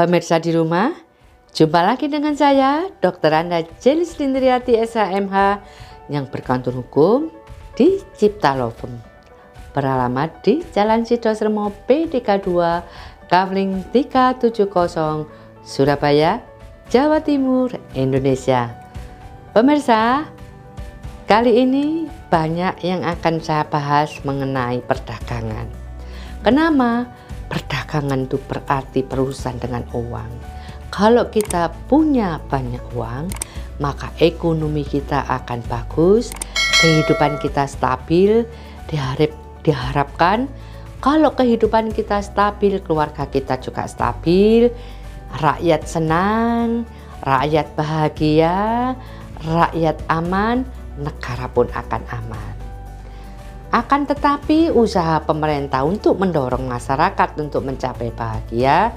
Pemirsa di rumah, jumpa lagi dengan saya, Dr. Anda Jelis Lindriati SHMH yang berkantor hukum di Cipta Lovem. Beralamat di Jalan Sidosremo PDK 2, Kavling 370, Surabaya, Jawa Timur, Indonesia. Pemirsa, kali ini banyak yang akan saya bahas mengenai perdagangan. Kenapa? Perdagangan itu berarti berurusan dengan uang. Kalau kita punya banyak uang, maka ekonomi kita akan bagus, kehidupan kita stabil. Diharapkan kalau kehidupan kita stabil, keluarga kita juga stabil, rakyat senang, rakyat bahagia, rakyat aman, negara pun akan aman. Akan tetapi usaha pemerintah untuk mendorong masyarakat untuk mencapai bahagia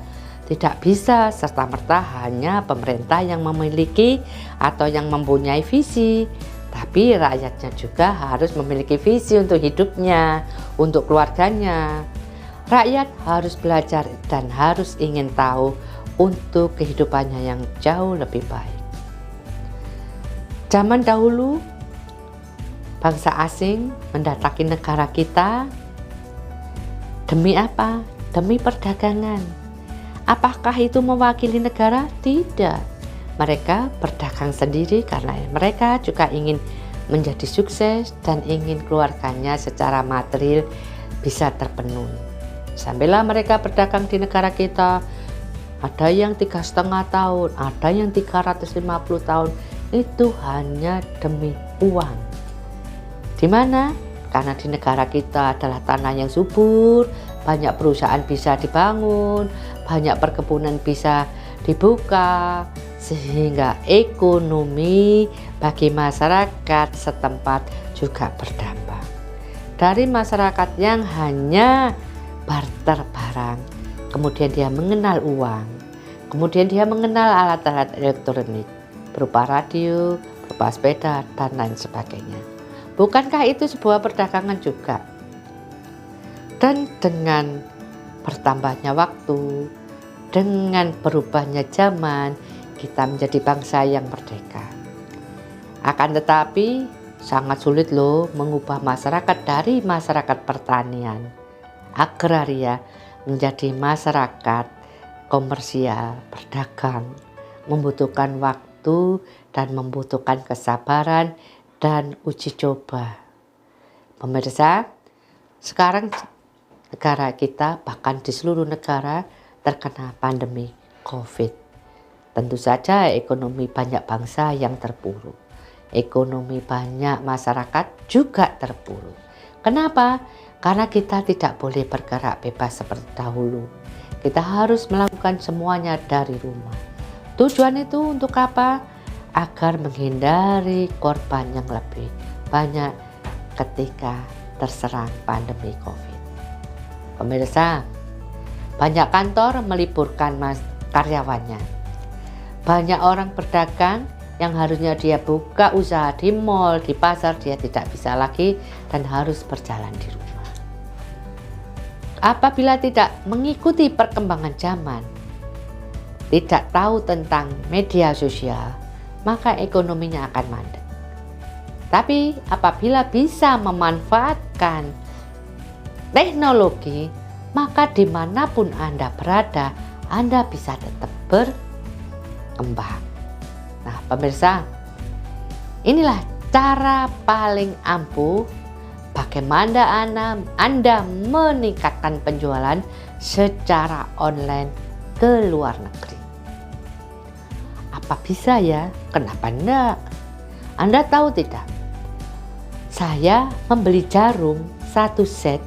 tidak bisa serta-merta hanya pemerintah yang memiliki atau yang mempunyai visi, tapi rakyatnya juga harus memiliki visi untuk hidupnya, untuk keluarganya. Rakyat harus belajar dan harus ingin tahu untuk kehidupannya yang jauh lebih baik. Zaman dahulu bangsa asing mendatangi negara kita demi apa? Demi perdagangan. Apakah itu mewakili negara? Tidak. Mereka berdagang sendiri karena mereka juga ingin menjadi sukses dan ingin keluarganya secara material bisa terpenuhi. Sampailah mereka berdagang di negara kita, ada yang 3,5 tahun, ada yang 350 tahun, itu hanya demi uang. Di mana? Karena di negara kita adalah tanah yang subur, banyak perusahaan bisa dibangun, banyak perkebunan bisa dibuka, sehingga ekonomi bagi masyarakat setempat juga berdampak. Dari masyarakat yang hanya barter barang, kemudian dia mengenal uang, kemudian dia mengenal alat-alat elektronik berupa radio, berupa sepeda, dan lain sebagainya. Bukankah itu sebuah perdagangan juga? Dan dengan bertambahnya waktu, dengan berubahnya zaman, kita menjadi bangsa yang merdeka. Akan tetapi sangat sulit loh mengubah masyarakat dari masyarakat pertanian, agraria, menjadi masyarakat komersial, berdagang, membutuhkan waktu dan membutuhkan kesabaran dan uji coba. Pemirsa, sekarang negara kita bahkan di seluruh negara terkena pandemi COVID. Tentu saja ekonomi banyak bangsa yang terpuruk. Ekonomi banyak masyarakat juga terpuruk. Kenapa? Karena kita tidak boleh bergerak bebas seperti dahulu. Kita harus melakukan semuanya dari rumah. Tujuan itu untuk apa? Agar menghindari korban yang lebih banyak ketika terserang pandemi COVID. Pemirsa, banyak kantor meliburkan karyawannya. Banyak orang berdagang yang harusnya dia buka usaha di mal, di pasar, dia tidak bisa lagi dan harus berjalan di rumah. Apabila tidak mengikuti perkembangan zaman, tidak tahu tentang media sosial, maka ekonominya akan mandek. Tapi apabila bisa memanfaatkan teknologi, maka dimanapun Anda berada, Anda bisa tetap berkembang. Nah, pemirsa, inilah cara paling ampuh bagaimana Anda meningkatkan penjualan secara online ke luar negeri. Apa bisa ya? Kenapa enggak? Anda tahu tidak? Saya membeli jarum 1 set.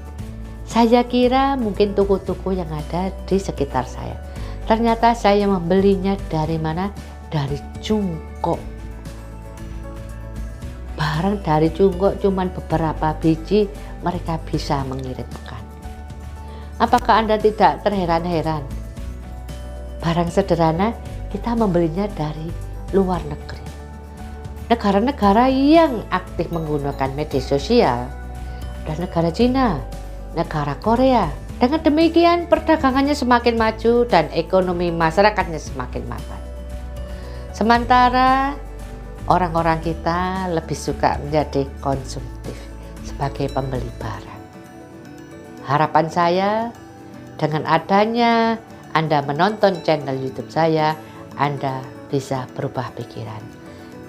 Saya kira mungkin toko-toko yang ada di sekitar saya. Ternyata saya membelinya dari mana? Dari Cungkok. Barang dari Cungkok cuman beberapa biji mereka bisa mengirimkan. Apakah Anda tidak terheran-heran? Barang sederhana kita membelinya dari luar negeri. Negara-negara yang aktif menggunakan media sosial dan negara Cina, negara Korea, Dengan demikian perdagangannya semakin maju dan ekonomi masyarakatnya semakin mapan. Sementara orang-orang kita lebih suka menjadi konsumtif sebagai pembeli barang. Harapan saya dengan adanya Anda menonton channel YouTube saya, Anda bisa berubah pikiran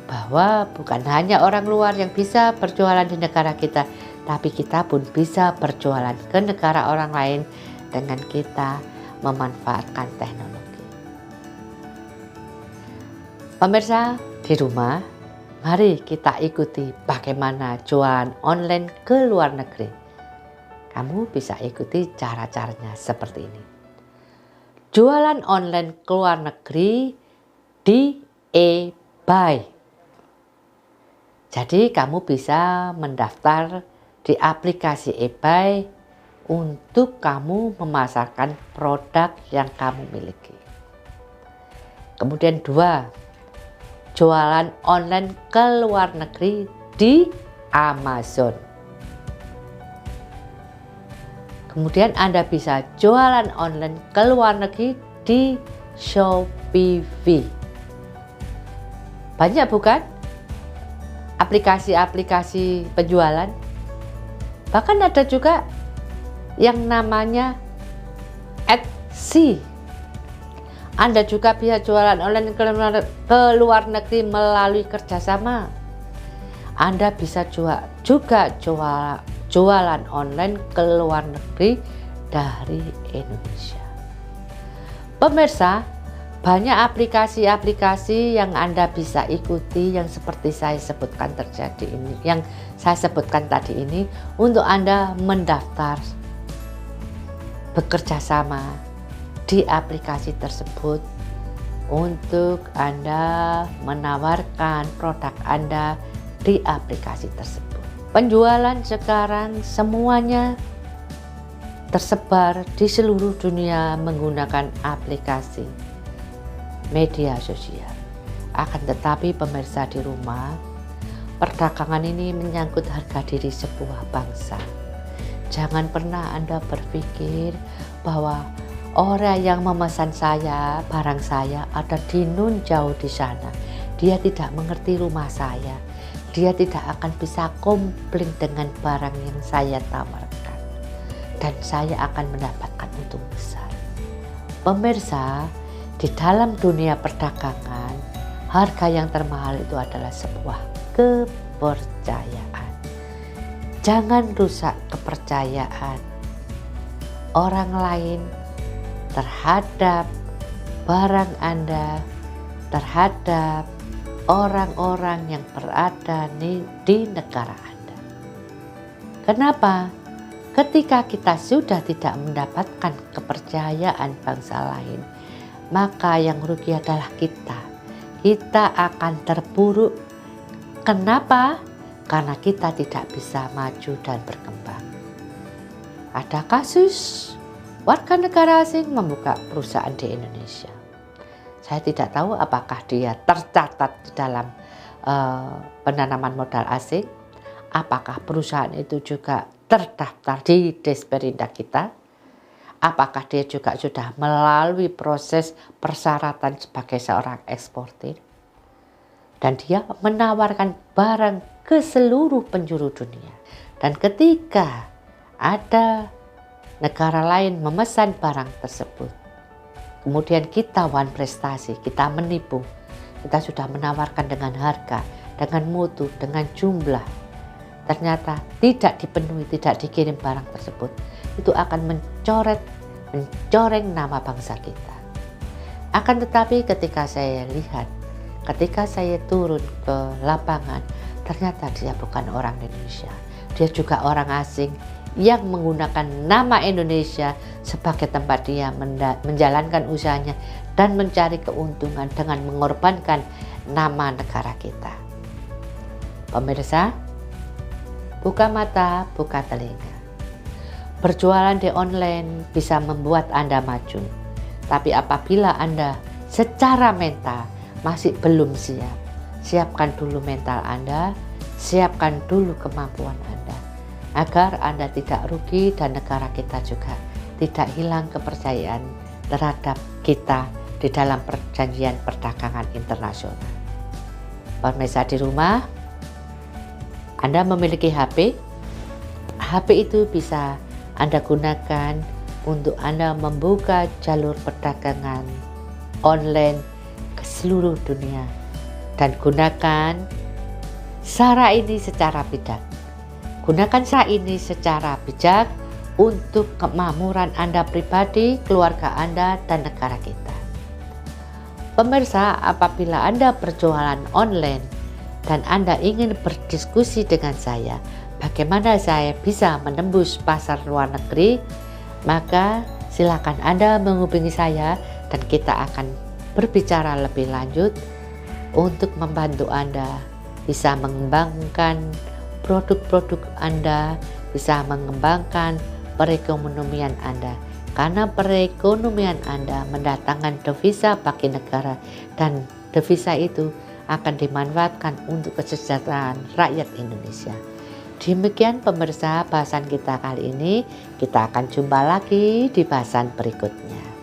bahwa bukan hanya orang luar yang bisa berjualan di negara kita, tapi kita pun bisa berjualan ke negara orang lain dengan kita memanfaatkan teknologi. Pemirsa di rumah, mari kita ikuti bagaimana jualan online ke luar negeri. Kamu bisa ikuti cara-caranya seperti ini. Jualan online ke luar negeri di eBay. Jadi kamu bisa mendaftar di aplikasi eBay untuk kamu memasarkan produk yang kamu miliki. Kemudian 2, jualan online ke luar negeri di Amazon. Kemudian Anda bisa jualan online ke luar negeri di Shopee. Banyak bukan aplikasi-aplikasi penjualan? Bahkan ada juga yang namanya Etsy. Anda juga bisa jualan online ke luar negeri melalui kerjasama. Anda bisa juga jualan online ke luar negeri dari Indonesia. Pemirsa, banyak aplikasi-aplikasi yang Anda bisa ikuti yang seperti saya sebutkan tadi ini untuk Anda mendaftar bekerja sama di aplikasi tersebut untuk Anda menawarkan produk Anda di aplikasi tersebut. Penjualan sekarang semuanya tersebar di seluruh dunia menggunakan aplikasi media sosial. Akan tetapi pemirsa di rumah, perdagangan ini menyangkut harga diri sebuah bangsa. Jangan pernah Anda berpikir bahwa orang yang memesan barang saya ada di nun jauh di sana. Dia tidak mengerti rumah saya. Dia tidak akan bisa komplain dengan barang yang saya tawarkan. Dan saya akan mendapatkan untung besar. Pemirsa, di dalam dunia perdagangan, harga yang termahal itu adalah sebuah kepercayaan. Jangan rusak kepercayaan orang lain terhadap barang Anda, terhadap orang-orang yang berada di negara Anda. Kenapa? Ketika kita sudah tidak mendapatkan kepercayaan bangsa lain, maka yang rugi adalah kita. Kita akan terpuruk. Kenapa? Karena kita tidak bisa maju dan berkembang. Ada kasus warga negara asing membuka perusahaan di Indonesia. Saya tidak tahu apakah dia tercatat di dalam penanaman modal asing. Apakah perusahaan itu juga terdaftar di Desperindah kita? Apakah dia juga sudah melalui proses persyaratan sebagai seorang eksportir? Dan dia menawarkan barang ke seluruh penjuru dunia. Dan ketika ada negara lain memesan barang tersebut, kemudian kita prestasi, kita menipu, kita sudah menawarkan dengan harga, dengan mutu, dengan jumlah, ternyata tidak dipenuhi, tidak dikirim barang tersebut, itu akan mencoreng nama bangsa kita. Akan tetapi ketika saya lihat, ketika saya turun ke lapangan, ternyata dia bukan orang Indonesia, dia juga orang asing yang menggunakan nama Indonesia sebagai tempat dia menjalankan usahanya dan mencari keuntungan dengan mengorbankan nama negara kita. Pemirsa, buka mata, buka telinga. Berjualan di online bisa membuat Anda maju. Tapi apabila Anda secara mental masih belum siap, siapkan dulu mental Anda, siapkan dulu kemampuan Anda, agar Anda tidak rugi dan negara kita juga tidak hilang kepercayaan terhadap kita di dalam perjanjian perdagangan internasional. Pemirsa di rumah, Anda memiliki HP. HP itu bisa Anda gunakan untuk Anda membuka jalur perdagangan online ke seluruh dunia, dan gunakan cara ini secara bijak. Gunakan cara ini secara bijak untuk kemakmuran Anda pribadi, keluarga Anda, dan negara kita. Pemirsa, apabila Anda berjualan online dan Anda ingin berdiskusi dengan saya, bagaimana saya bisa menembus pasar luar negeri, maka silakan Anda menghubungi saya dan kita akan berbicara lebih lanjut untuk membantu Anda bisa mengembangkan produk-produk Anda, bisa mengembangkan perekonomian Anda. Karena perekonomian Anda mendatangkan devisa bagi negara, dan devisa itu akan dimanfaatkan untuk kesejahteraan rakyat Indonesia. Demikian pemirsa bahasan kita kali ini. Kita akan jumpa lagi di bahasan berikutnya.